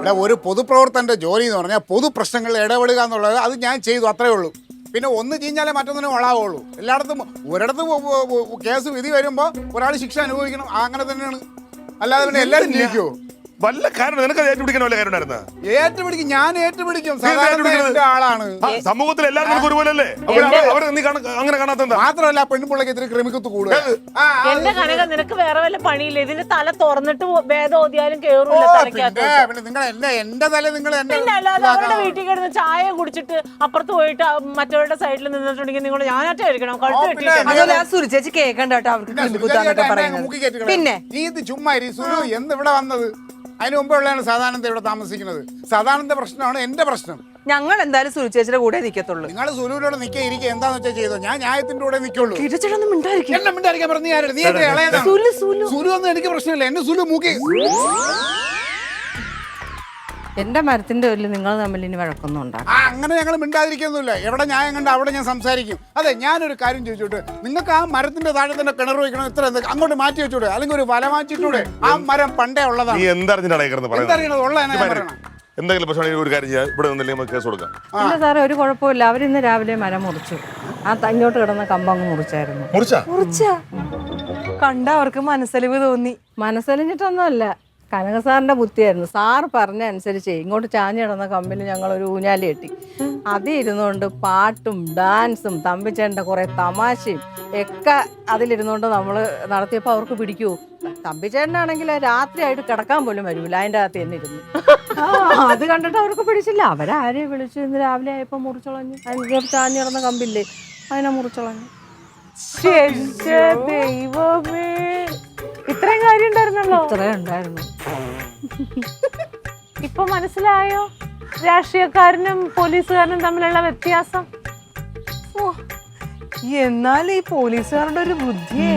ഇവിടെ ഒരു പൊതുപ്രവർത്തകന്റെ ജോലി എന്ന് പറഞ്ഞാൽ പൊതു പ്രശ്നങ്ങളിൽ ഇടപെടുക എന്നുള്ളത് അത് ഞാൻ ചെയ്തു, അത്രേ ഉള്ളൂ. പിന്നെ ഒന്ന് ചെയ്ഞ്ഞാലേ മറ്റൊന്നിനും കൊള്ളാവുള്ളൂ. എല്ലായിടത്തും ഒരിടത്തും കേസ് വിധി വരുമ്പോൾ ഒരാൾ ശിക്ഷ അനുഭവിക്കണം, അങ്ങനെ തന്നെയാണ്. അല്ലാതെ പിന്നെ എല്ലാവരും ജയിക്കുമോ? വല്ല കാരണം നിനക്ക് ഏറ്റുപിടിക്കാൻ വല്ല കാര്യം ഉണ്ടായിരുന്ന? ഏറ്റുപിടിക്കും, ഞാൻ ഏറ്റുപിടിക്കും. സാധാരണ ആളാണ്. സമൂഹത്തിൽ എല്ലാവരും നിനക്ക് ഒരുപോലല്ലേ? നീ അങ്ങനെ കാണാത്ത മാത്രമല്ല, പെണ്ണുപിള്ളക്ക് ഇത്തിരി ക്രിമിക്കത്ത് കൂടുതൽ. എന്റെ കനക നിനക്ക് വേറെ വല്ല പണിയില്ല? ഇതിന്റെ തല തുറന്നിട്ട് വേദം ഓതിയാലും കേറൂല തലയ്ക്കകത്ത്. നിങ്ങൾ എന്റെ തല നിങ്ങൾ പിന്നെ അല്ലാതെ അവരുടെ വീട്ടിൽ കിടന്ന് ചായ കുടിച്ചിട്ട് അപ്പുറത്ത് പോയിട്ട് മറ്റവരുടെ സൈഡിൽ നിന്നിട്ടുണ്ടെങ്കിൽ നിങ്ങൾ ഞാനായിട്ട് കഴിക്കണം, കഴുത്ത് കെട്ടിട്ട്. സുരുചേച്ചി കേൾക്കണ്ട കേട്ടോ, അവർക്ക് പിന്നെ നീ ഇത് ചുമ്മാ സുലു എന്ന് ഇവിടെ വന്നത്. അതിന് മുമ്പുള്ളതാണ് സാധാരണ ഇവിടെ താമസിക്കുന്നത്. സാധാരണ പ്രശ്നമാണ് എന്റെ പ്രശ്നം. ഞങ്ങൾ എന്തായാലും സുരുചേച്ചിയുടെ കൂടെ നിൽക്കത്തുള്ളൂ. നിങ്ങൾ സുലുവിനോട് നിൽക്കുക ഇരിക്കുക എന്താന്ന് വെച്ചാൽ ചെയ്തോ, ഞാൻ ന്യായത്തിന്റെ കൂടെ നിൽക്കുള്ളൂ. എന്നെ മിണ്ടായിരിക്കാൻ പറഞ്ഞു. സുലു ഒന്നും എനിക്ക് പ്രശ്നമില്ല. എന്റെ സുലു മൂക്കി. എന്റെ മരത്തിന്റെ പേരിൽ നിങ്ങൾ തമ്മിൽ ഇനി വഴക്കൊന്നും ഉണ്ടാകും. അങ്ങനെ ഞങ്ങൾ മിണ്ടാതിരിക്കൊന്നുമില്ല. എവിടെ ന്യായം കണ്ട അവിടെ ഞാൻ സംസാരിക്കും. അതെ, ഞാനൊരു കാര്യം ചോദിച്ചോട്ടെ, നിങ്ങൾക്ക് ആ മരത്തിന്റെ താഴെ തന്നെ കിണർ വയ്ക്കണം, ഇത്ര അങ്ങോട്ട് മാറ്റി വെച്ചൂടെ, അല്ലെങ്കിൽ ഒരു വല മാറ്റിട്ടൂടെ? ആ മരം പണ്ടേ ഉള്ളതാണ്. എന്തെങ്കിലും പ്രശ്നം ഒരു കാര്യം ചെയ്യാം, ഇവിടെ നിന്നില്ലെങ്കിൽ കേസ് കൊടുക്കാം. ഇല്ല സാറേ, ഒരു കുഴപ്പമില്ല. അവരിന്ന് രാവിലെ മരം മുറിച്ചു. ആ ഇങ്ങോട്ട് കിടന്ന കമ്പങ്ങ് മുറിച്ചായിരുന്നു. കണ്ട അവർക്ക് മനസ്സലിവ് തോന്നി. മനസ്സലിഞ്ഞിട്ടൊന്നുമല്ല, കനക സാറിന്റെ ബുദ്ധിയായിരുന്നു. സാറ് പറഞ്ഞ അനുസരിച്ച് ഇങ്ങോട്ട് ചാഞ്ഞു കിടന്ന കമ്പിൽ ഞങ്ങളൊരു ഊഞ്ഞാലി കെട്ടി. അത് ഇരുന്നുകൊണ്ട് പാട്ടും ഡാൻസും തമ്പിച്ചേണ്ട കുറെ തമാശയും ഒക്കെ അതിലിരുന്നുകൊണ്ട് നമ്മൾ നടത്തിയപ്പോൾ അവർക്ക് പിടിക്കൂ. തമ്പിച്ചേട്ടനാണെങ്കിൽ രാത്രി ആയിട്ട് കിടക്കാൻ പോലും വരൂല, അതിൻ്റെ അകത്ത് തന്നെ ഇരുന്നു. അത് കണ്ടിട്ട് അവർക്ക് പിടിച്ചില്ല. അവരാരെയും വിളിച്ചു. ഇന്ന് രാവിലെ ആയപ്പോൾ മുറിച്ചളഞ്ഞു. അതിന് ചാഞ്ഞു കിടന്ന കമ്പില്ലേ, അതിനെ മുറിച്ചളഞ്ഞു. ദൈവമേ, ഇത്രയും കാര്യം ഉണ്ടായിരുന്നല്ലോ? ഇത്രയും ഉണ്ടായിരുന്നു. ഇപ്പൊ മനസ്സിലായോ രാഷ്ട്രീയക്കാരനും പോലീസുകാരനും തമ്മിലുള്ള വ്യത്യാസം? എന്നാൽ ഈ പോലീസുകാരുടെ ഒരു ബുദ്ധിയെ